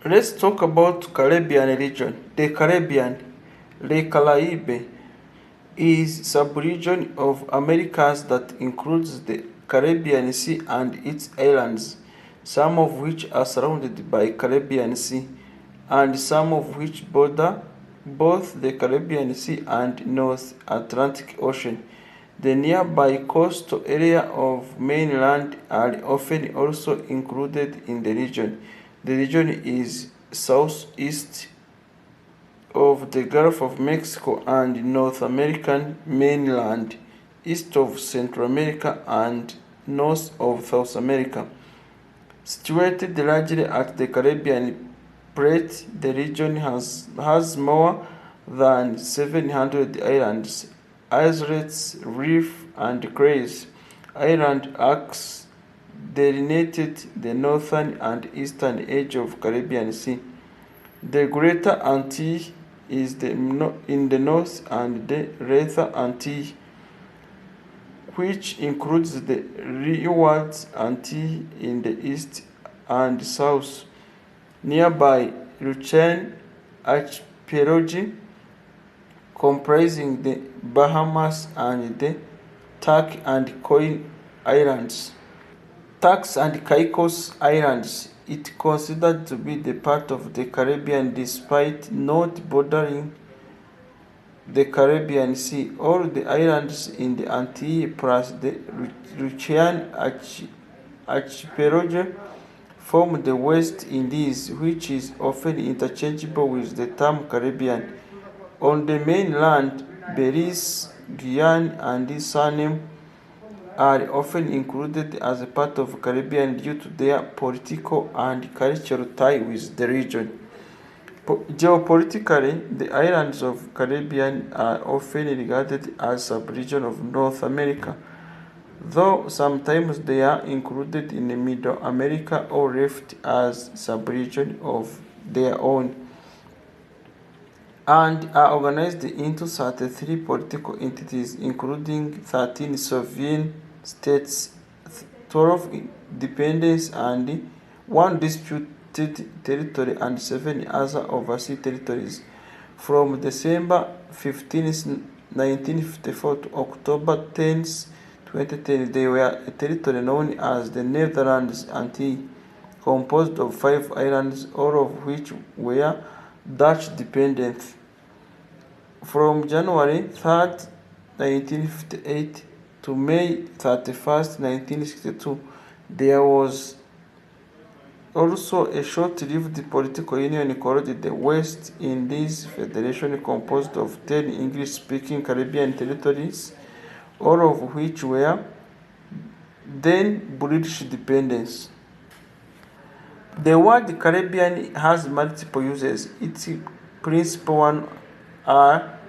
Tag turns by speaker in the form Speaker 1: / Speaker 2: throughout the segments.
Speaker 1: Let's talk about Caribbean region. The Caribbean, Le Caraïbe, is subregion of Americas that includes the Caribbean Sea and its islands, some of which are surrounded by Caribbean Sea, and some of which border both the Caribbean Sea and North Atlantic Ocean. The nearby coastal area of mainland are often also included in the region. The region is southeast of the Gulf of Mexico and North American mainland, east of Central America and north of South America. Situated largely at the Caribbean plate, the region has more than 700 islands, islets, reefs, and cays. Island arcs delineated the northern and eastern edge of Caribbean Sea. The Greater Antilles is in the north and the Lesser Antilles, which includes the Leeward Antilles in the east and south. Nearby, Lucayan Archipelago, comprising the Bahamas and the Turk and Caicos Islands. Turks and Caicos Islands, it considered to be the part of the Caribbean despite not bordering the Caribbean Sea. All the islands in the Antilles plus the Lucayan Archipelago form the West Indies, which is often interchangeable with the term Caribbean. On the mainland, Belize, Guyana, and Suriname are often included as a part of Caribbean due to their political and cultural tie with the region. Geopolitically, the islands of Caribbean are often regarded as sub-region of North America, though sometimes they are included in Middle America or left as sub-region of their own, and are organized into 33 political entities, including 13 sovereign states, 12 independent and 1 disputed territory, and 7 other overseas territories. From December 15, 1954 to October 10, 2010, they were a territory known as the Netherlands Antilles, composed of 5 islands, all of which were Dutch dependent. From January 3, 1958 to May 31, 1962, there was also a short-lived political union called the West Indies Federation, composed of 10 English-speaking Caribbean territories, all of which were then British dependents. The word Caribbean has multiple uses. Its principal ones are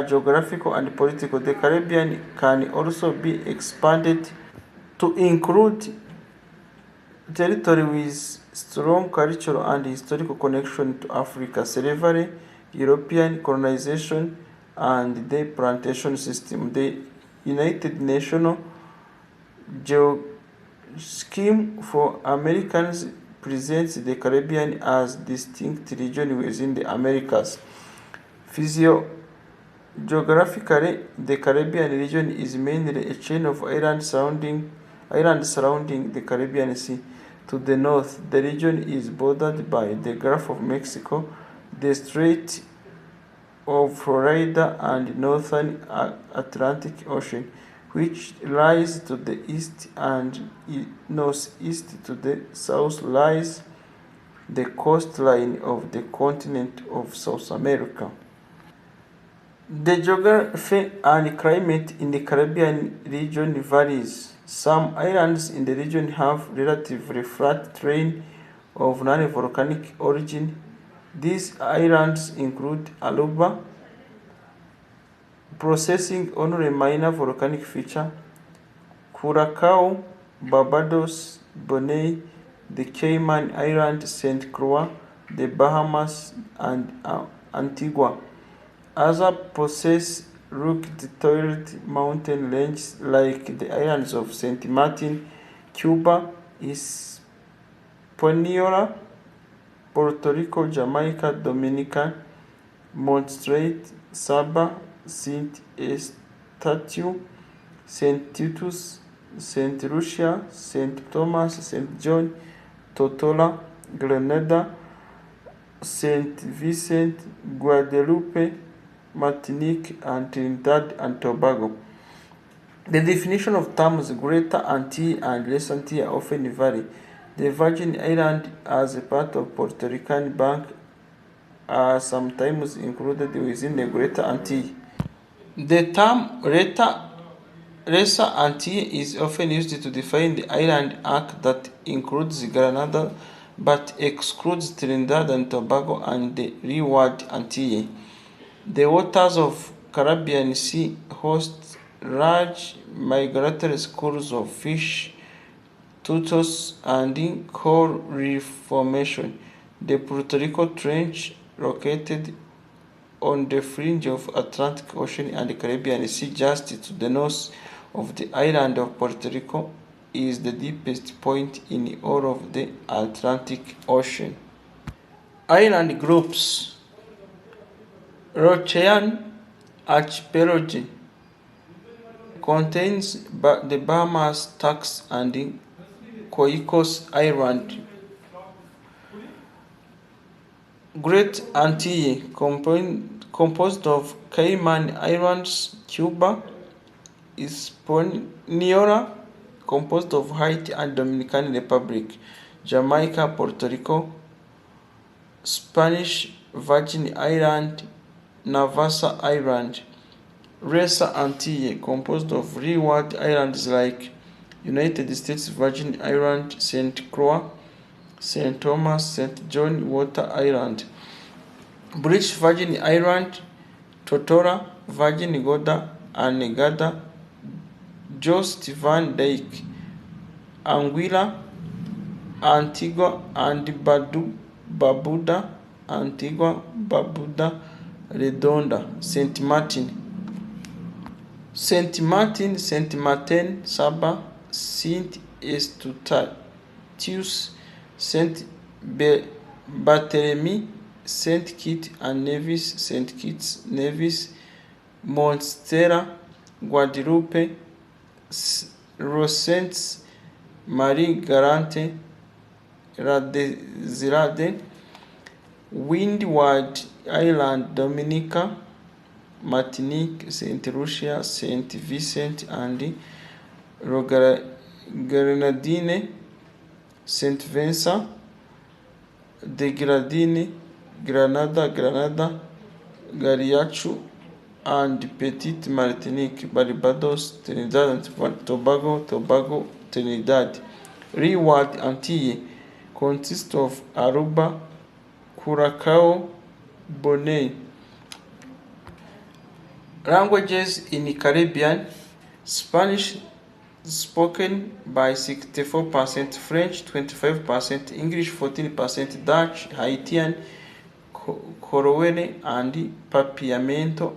Speaker 1: geographical and political. The Caribbean can also be expanded to include territory with strong cultural and historical connection to Africa, slavery, European colonization, and the plantation system. The United Nations Scheme for Americans presents the Caribbean as distinct region within the Americas. Geographically, the Caribbean region is mainly a chain of islands surrounding the Caribbean Sea. To the north, the region is bordered by the Gulf of Mexico, the Strait of Florida, and Northern Atlantic Ocean, which lies to the east, and northeast. To the south lies the coastline of the continent of South America. The geography and climate in the Caribbean region varies. Some islands in the region have relatively flat terrain of non-volcanic origin. These islands include Aruba, possessing only a minor volcanic feature, Curacao, Barbados, Bonaire, the Cayman Islands, St. Croix, the Bahamas, and Antigua. Others possess rugged mountain ranges like the islands of St. Martin, Cuba, Hispaniola, Puerto Rico, Jamaica, Dominica, Montserrat, Saba, Saint Eustatius, Saint Titus, Saint Lucia, Saint Thomas, Saint John, Tortola, Grenada, Saint Vincent, Guadeloupe, Martinique, and Trinidad and Tobago. The definition of terms Greater Antilles and Lesser Antilles often vary. The Virgin Islands, as a part of Puerto Rican Bank, are sometimes included within the Greater Antilles. The term Lesser Antilles is often used to define the island arc that includes Grenada but excludes Trinidad and Tobago and the Leeward Antilles. The waters of Caribbean Sea host large migratory schools of fish, turtles, and coral reef formation. The Puerto Rico Trench, located on the fringe of Atlantic Ocean and the Caribbean Sea just to the north of the island of Puerto Rico, is the deepest point in all of the Atlantic Ocean. Island groups. Lucayan Archipelago contains the Bahamas, Turks, and the Caicos Islands. Great Antilles composed of Cayman Islands, Cuba, Hispaniola, composed of Haiti and Dominican Republic, Jamaica, Puerto Rico, Spanish Virgin Island, Nassau Island. Lesser Antilles, composed of Leeward Islands like United States Virgin Islands, St. Croix, St. Thomas, St. John Water Island. British Virgin Island, Tortola, Virgin Gorda, Anegada, Jost Van Dyke, Anguilla, Antigua and Barbuda, Antigua, Barbuda, Redonda, St. Martin, St. Martin, Saba, Saint Eustatius, St. Barthélemy, St. Kitts and Nevis, St. Kitts, Nevis, Montserrat, Guadeloupe, Rosens, Marie Galante, Radezirade, Windward Island, Dominica, Martinique, St. Lucia, St. Vincent and Grenadines, St. Vincent, the Grenadines, Grenada, Gariachu, and Petite Martinique, Barbados, Trinidad and Tobago, Trinidad. Leeward Antilles consists of Aruba, Curacao, Bonaire. Languages in Caribbean: Spanish spoken by 64%, French 25%, English 14%, Dutch, Haitian, Koroene, and Papiamento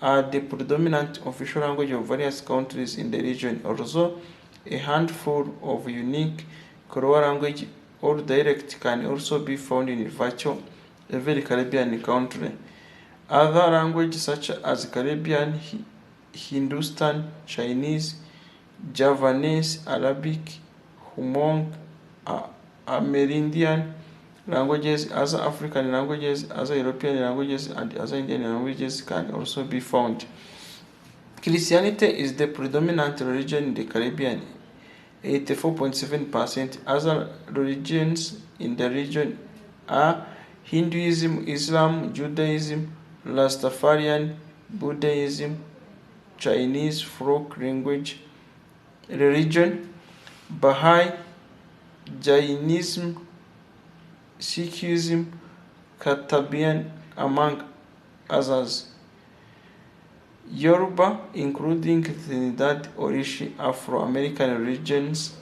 Speaker 1: are the predominant official language of various countries in the region, although a handful of unique Koroa language or dialect can also be found in virtually every Caribbean country. Other languages such as Caribbean, Hindustan, Chinese, Javanese, Arabic, Hmong, Amerindian languages, other African languages, other European languages, and other Indian languages can also be found. Christianity is the predominant religion in the Caribbean, 84.7%. Other religions in the region are Hinduism, Islam, Judaism, Rastafarian, Buddhism, Chinese folk language religion, Baha'i, Jainism, Sikhism, Katabian, among others. Yoruba, including Trinidad, Orishi, Afro-American religions.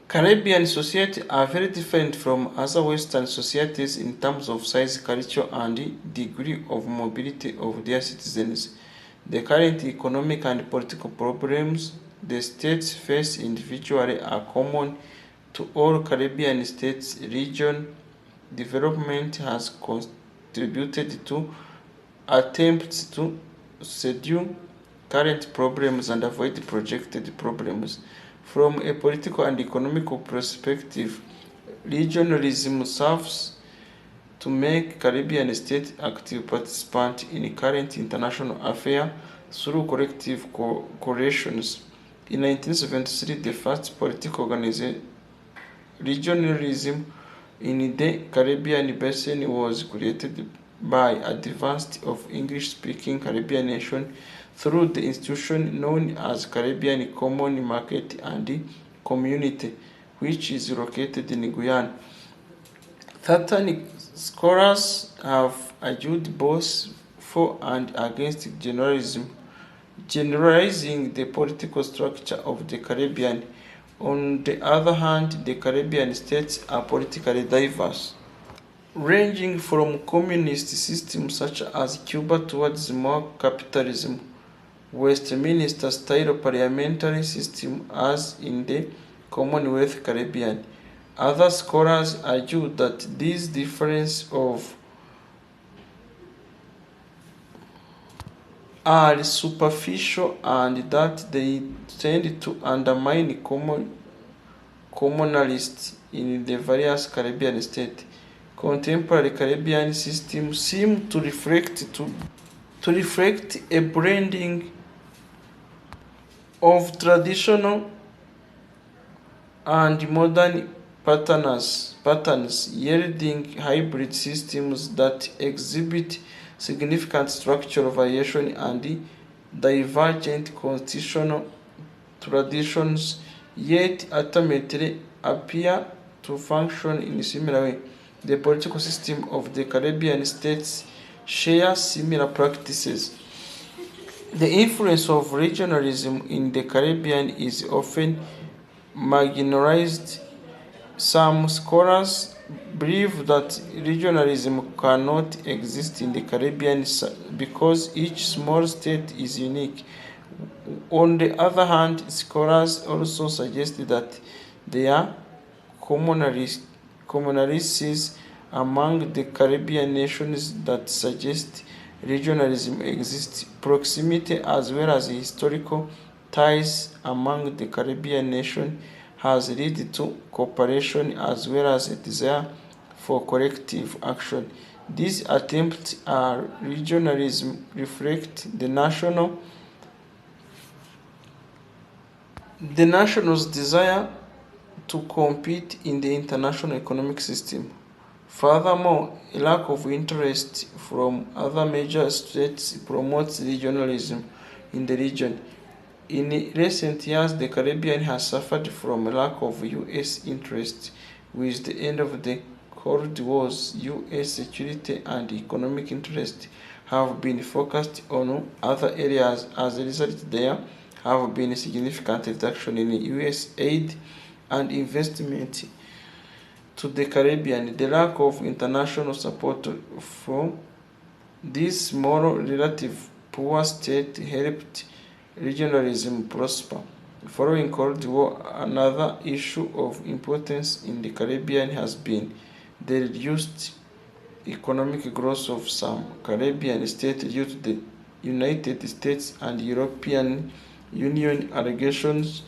Speaker 1: Caribbean society are very different from other Western societies in terms of size, culture, and degree of mobility of their citizens. The current economic and political problems the states face individually are common to all Caribbean states. Region development has contributed to attempts to subdue current problems and avoid projected problems. From a political and economical perspective, regionalism serves to make Caribbean states active participants in current international affairs through collective coalitions. In 1973, the first political regionalism in the Caribbean basin was created by advanced of English-speaking Caribbean nation through the institution known as Caribbean Common Market and Community, which is located in Guyana. Certain scholars have argued both for and against generalizing the political structure of the Caribbean. On the other hand, the Caribbean states are politically diverse, ranging from communist systems such as Cuba towards more capitalism, Westminster-style parliamentary system as in the Commonwealth Caribbean. Other scholars argue that these differences are superficial and that they tend to undermine commonalists in the various Caribbean states. Contemporary Caribbean systems seem to reflect a blending of traditional and modern patterns yielding hybrid systems that exhibit significant structural variation and divergent constitutional traditions, yet ultimately appear to function in a similar way. The political system of the Caribbean states share similar practices. The influence of regionalism in the Caribbean is often marginalized. Some scholars believe that regionalism cannot exist in the Caribbean because each small state is unique. On the other hand, scholars also suggest that there are commonalities among the Caribbean nations that suggest regionalism exists. Proximity as well as historical ties among the Caribbean nations has led to cooperation as well as a desire for collective action. These attempts at regionalism reflect the nation's desire to compete in the international economic system. Furthermore, a lack of interest from other major states promotes regionalism in the region. In recent years, the Caribbean has suffered from a lack of U.S. interest. With the end of the Cold War's U.S. security and economic interests have been focused on other areas. As a result, there have been a significant reduction in U.S. aid and investment to the Caribbean. The lack of international support from this more relative poor state helped regionalism prosper. Following Cold War, another issue of importance in the Caribbean has been the reduced economic growth of some Caribbean states due to the United States and European Union allegations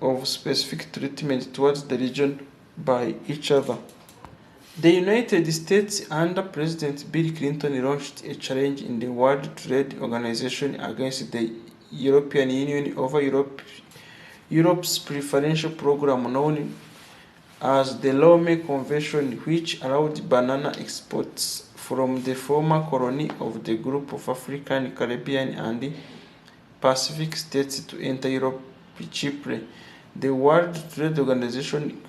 Speaker 1: of specific treatment towards the region by each other. The United States under President Bill Clinton launched a challenge in the World Trade Organization against the European Union over Europe's preferential program known as the Lome Convention, which allowed banana exports from the former colony of the group of African, Caribbean, and Pacific states to enter Europe cheaply. The World Trade Organization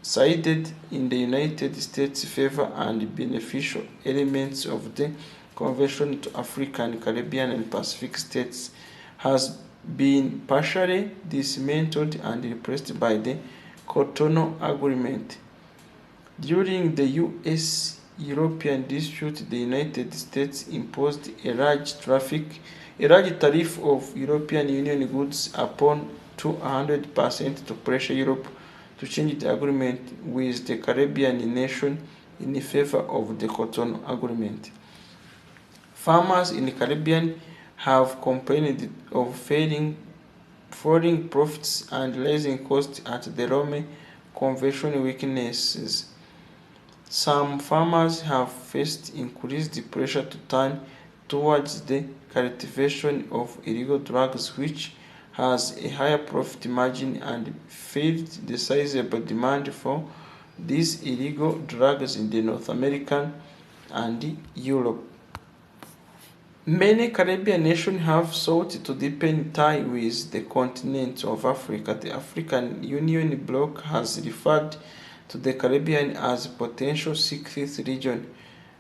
Speaker 1: sided in the United States' favor and beneficial elements of the convention to African, Caribbean, and Pacific states has been partially dismantled and replaced by the Cotonou Agreement. During the U.S.-European dispute, the United States imposed a large tariff a large tariff of European Union goods upon to 100% to pressure Europe to change the agreement with the Caribbean nation in favor of the Cotonou Agreement. Farmers in the Caribbean have complained of falling profits and rising costs at the Rome Convention weaknesses. Some farmers have faced increased pressure to turn towards the cultivation of illegal drugs, which has a higher profit margin, and filled the sizable demand for these illegal drugs in the North America and Europe. Many Caribbean nations have sought to deepen ties with the continent of Africa. The African Union bloc has referred to the Caribbean as potential sixth region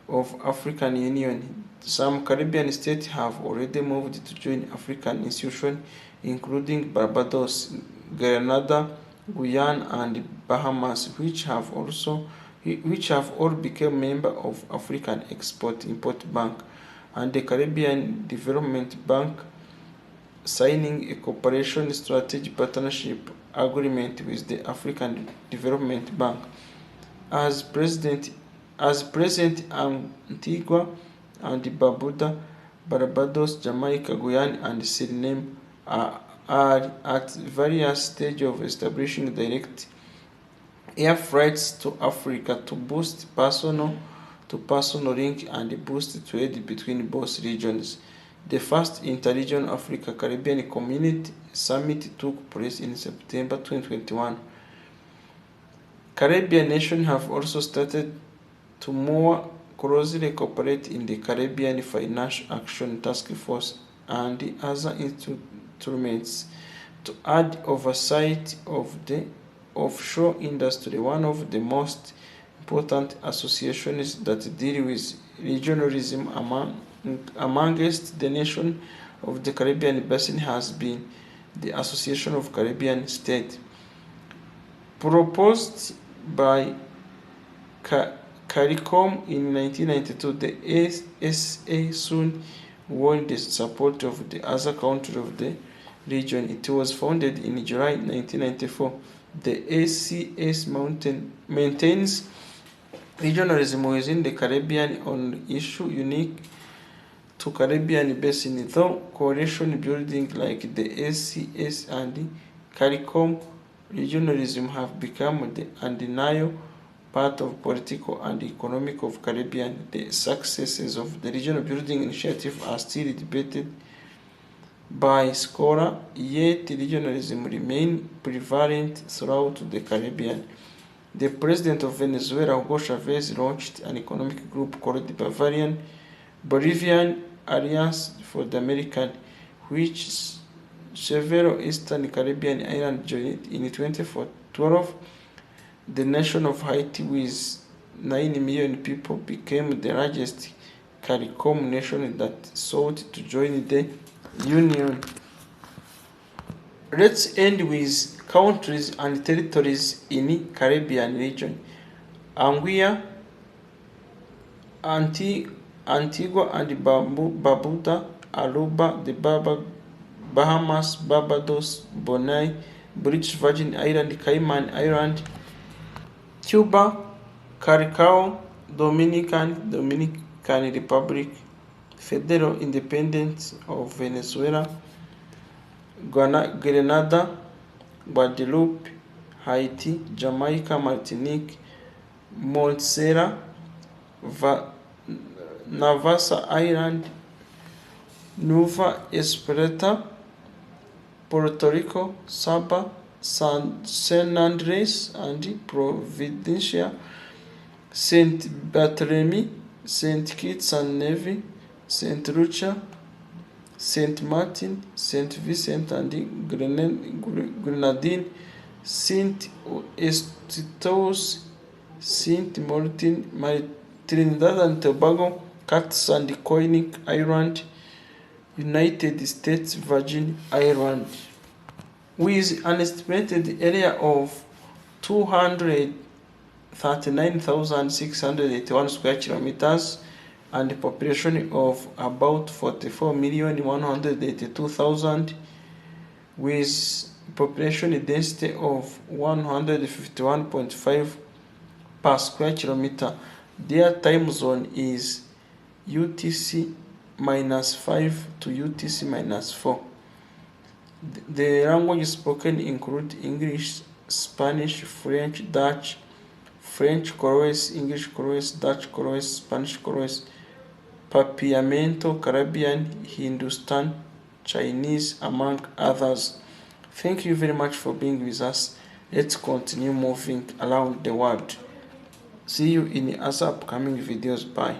Speaker 1: of African Union. Some Caribbean states have already moved to join African institutions, including Barbados, Grenada, Guyana, and Bahamas, which have all become members of African Export-Import Bank and the Caribbean Development Bank, signing a cooperation strategic partnership agreement with the African Development Bank. As present, Antigua and Barbuda, Barbados, Jamaica, Guyana, and Suriname are at various stages of establishing direct air flights to Africa to boost personal link and boost trade between both regions. The first Interregion Africa-Caribbean Community Summit took place in September 2021. Caribbean nations have also started to more closely cooperate in the Caribbean Financial Action Task Force and other instruments to add oversight of the offshore industry, one of the most important associations that deal with regionalism amongst the nations of the Caribbean Basin has been the Association of Caribbean States. Proposed by CARICOM in 1992, the ASA soon won the support of the other countries of the region. It was founded in July 1994. The ACS maintains regionalism within the Caribbean on issues unique to Caribbean Basin, though coalition building like the ACS and CARICOM regionalism have become the undeniable part of political and economic of Caribbean. The successes of the regional building initiative are still debated by scholars, yet regionalism remains prevalent throughout the Caribbean. The president of Venezuela, Hugo Chavez, launched an economic group called the Bolivian Alliance for the Americas, which several Eastern Caribbean islands joined. In 2012, the nation of Haiti, with 9 million people, became the largest CARICOM nation that sought to join the Union. Let's end with countries and territories in the Caribbean region. Anguilla, Antigua and Barbuda, Aruba, the Bahamas, Barbados, Bonaire, British Virgin Islands, Cayman Islands, Cuba, Curacao, Dominican Republic, Federal Independence of Venezuela, Grenada, Guadeloupe, Haiti, Jamaica, Martinique, Montserrat, Navassa Island, Nueva Esperanza, Puerto Rico, Saba, San Andres and Providencia, Saint Barthélemy, Saint Kitts and Nevis, Saint Lucia, Saint Martin, Saint Vincent and Grenadines, Saint Eustache, Saint Martin, Trinidad and Tobago, Cats and Coney Island, United States Virgin Islands. With an estimated area of 239,681 square kilometers, and a population of about 44,182,000 with population density of 151.5 per square kilometer. Their time zone is UTC-5 to UTC-4. The languages spoken include English, Spanish, French, Dutch, French Croats, English Croats, Dutch Croats, Spanish Croats, Papiamento, Caribbean, Hindustan, Chinese, among others. Thank you very much for being with us. Let's continue moving around the world. See you in other upcoming videos. Bye.